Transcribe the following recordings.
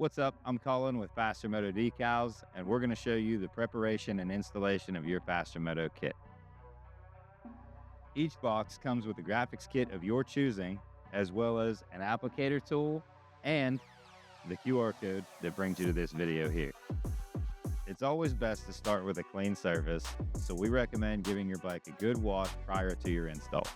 What's up? I'm Colin with Faster Moto Decals, and we're going to show you the preparation and installation of your Faster Moto kit. Each box comes with a graphics kit of your choosing, as well as an applicator tool and the QR code that brings you to this video here. It's always best to start with a clean surface, so we recommend giving your bike a good wash prior to your install.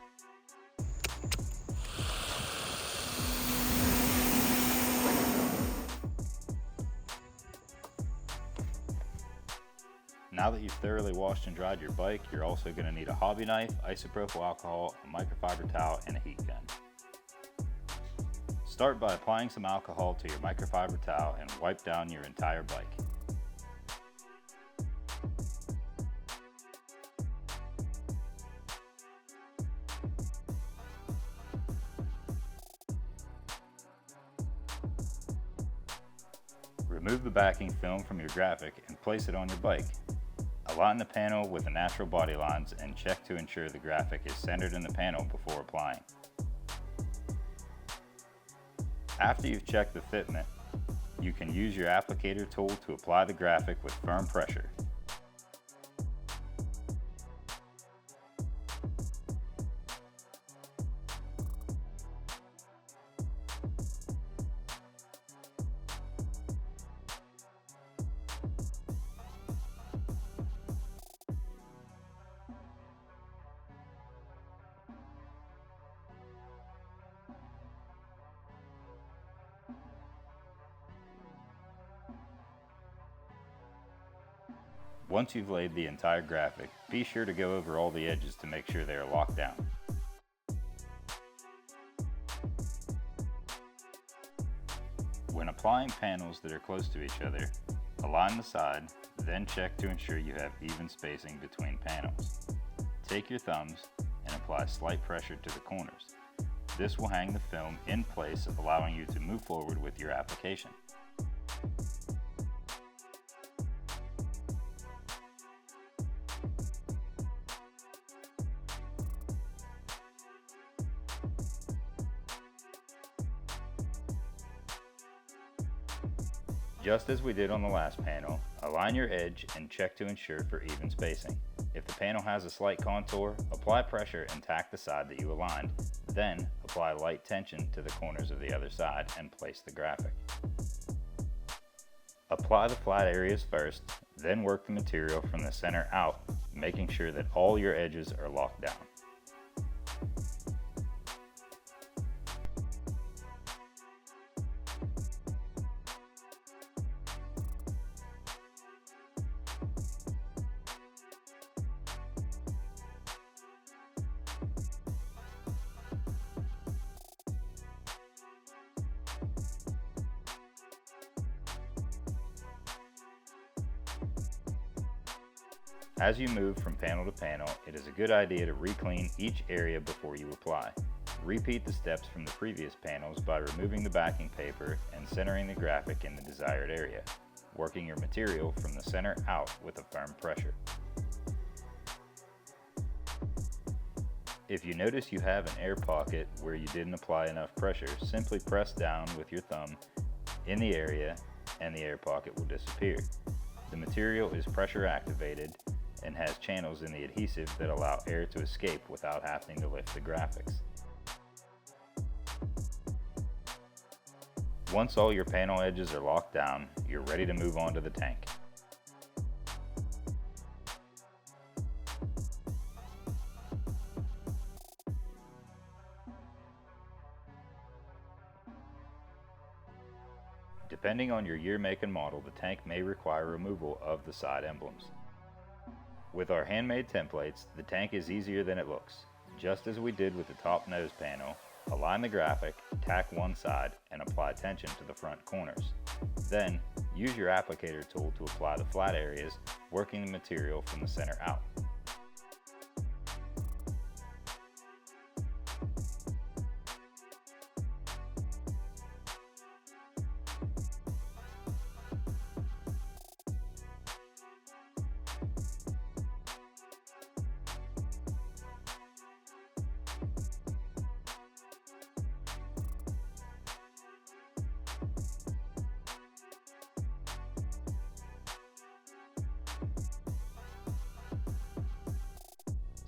Now that you've thoroughly washed and dried your bike, you're also going to need a hobby knife, isopropyl alcohol, a microfiber towel, and a heat gun. Start by applying some alcohol to your microfiber towel and wipe down your entire bike. Remove the backing film from your graphic and place it on your bike. Align the panel with the natural body lines and check to ensure the graphic is centered in the panel before applying. After you've checked the fitment, you can use your applicator tool to apply the graphic with firm pressure. Once you've laid the entire graphic, be sure to go over all the edges to make sure they are locked down. When applying panels that are close to each other, align the side, then check to ensure you have even spacing between panels. Take your thumbs and apply slight pressure to the corners. This will hang the film in place, allowing you to move forward with your application. Just as we did on the last panel, align your edge and check to ensure for even spacing. If the panel has a slight contour, apply pressure and tack the side that you aligned, then apply light tension to the corners of the other side and place the graphic. Apply the flat areas first, then work the material from the center out, making sure that all your edges are locked down. As you move from panel to panel, it is a good idea to re-clean each area before you apply. Repeat the steps from the previous panels by removing the backing paper and centering the graphic in the desired area, working your material from the center out with a firm pressure. If you notice you have an air pocket where you didn't apply enough pressure, simply press down with your thumb in the area and the air pocket will disappear. The material is pressure activated and has channels in the adhesive that allow air to escape without having to lift the graphics. Once all your panel edges are locked down, you're ready to move on to the tank. Depending on your year, make, and model, the tank may require removal of the side emblems. With our handmade templates, the tank is easier than it looks. Just as we did with the top nose panel, align the graphic, tack one side, and apply tension to the front corners. Then, use your applicator tool to apply the flat areas, working the material from the center out.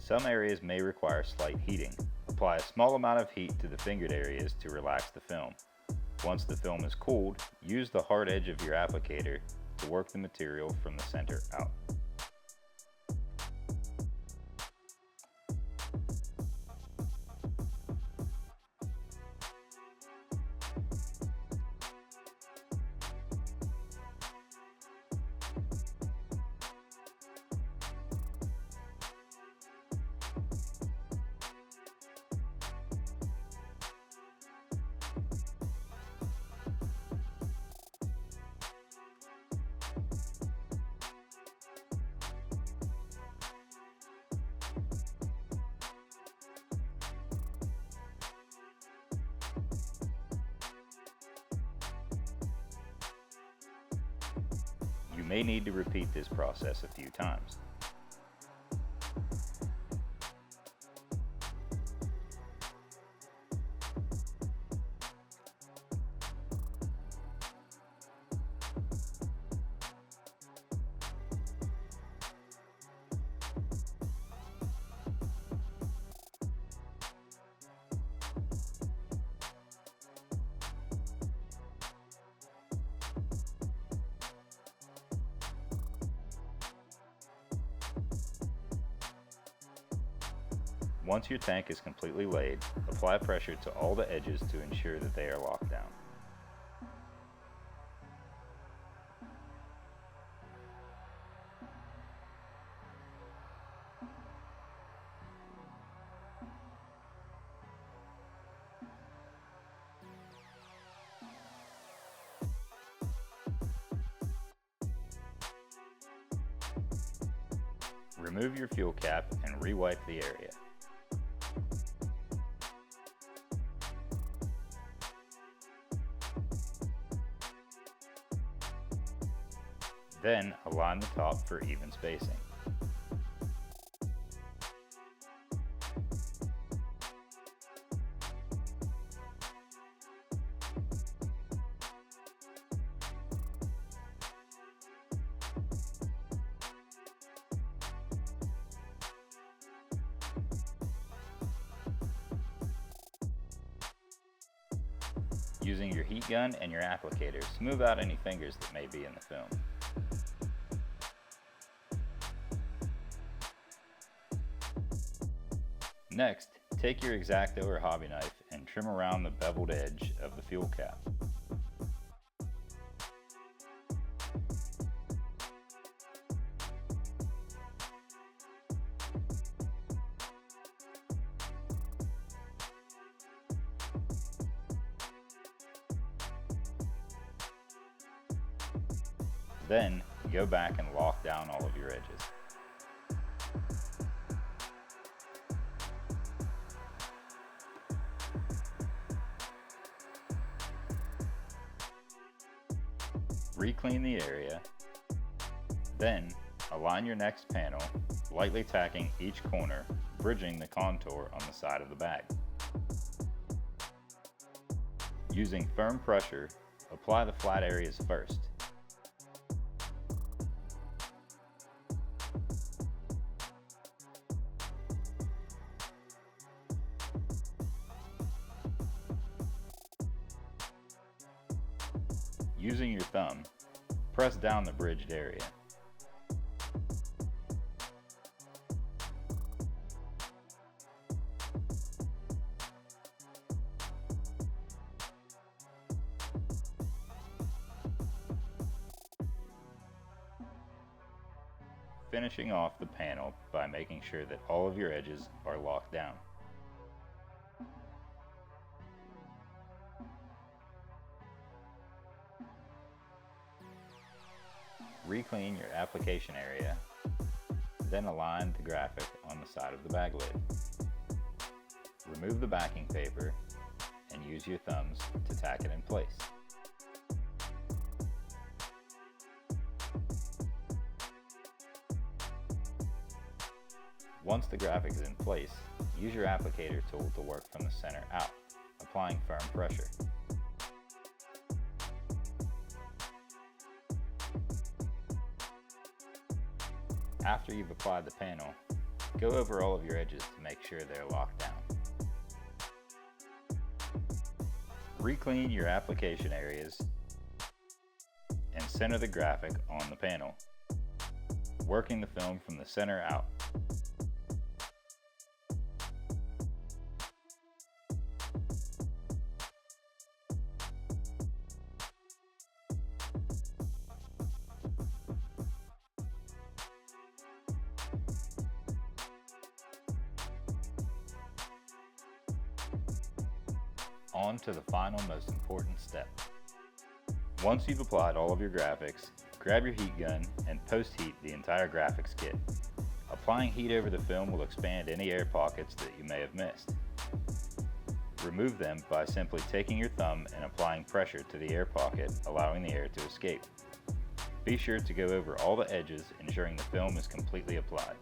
Some areas may require slight heating. Apply a small amount of heat to the fingered areas to relax the film. Once the film is cooled, use the hard edge of your applicator to work the material from the center out. You may need to repeat this process a few times. Once your tank is completely laid, apply pressure to all the edges to ensure that they are locked down. Remove your fuel cap and re-wipe the area. Then align the top for even spacing. Using your heat gun and your applicator, smooth out any fingers that may be in the film. Next, take your X-Acto or hobby knife and trim around the beveled edge of the fuel cap. Then, go back and lock down all of your edges. Re-clean the area, then align your next panel, lightly tacking each corner, bridging the contour on the side of the bag. Using firm pressure, apply the flat areas first. Using your thumb, press down the bridged area. Finishing off the panel by making sure that all of your edges are locked down. Re-clean your application area, then align the graphic on the side of the bag lid. Remove the backing paper and use your thumbs to tack it in place. Once the graphic is in place, use your applicator tool to work from the center out, applying firm pressure. After you've applied the panel, Go over all of your edges to make sure they're locked down. Re-clean your application areas and center the graphic on the panel, working the film from the center out. On to the final most important step. Once you've applied all of your graphics, grab your heat gun and post-heat the entire graphics kit. Applying heat over the film will expand any air pockets that you may have missed. Remove them by simply taking your thumb and applying pressure to the air pocket, allowing the air to escape. Be sure to go over all the edges, ensuring the film is completely applied.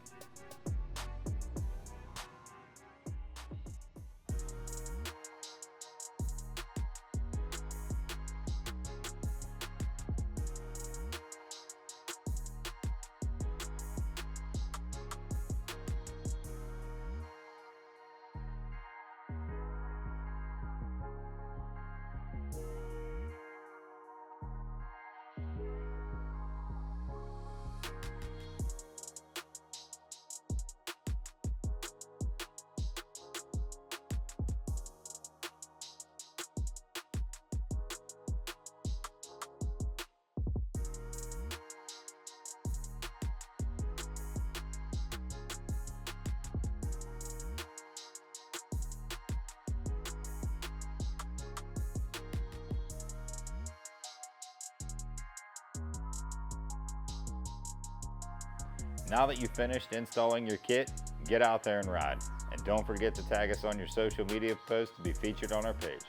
Now that you've finished installing your kit, get out there and ride. And don't forget to tag us on your social media posts to be featured on our page.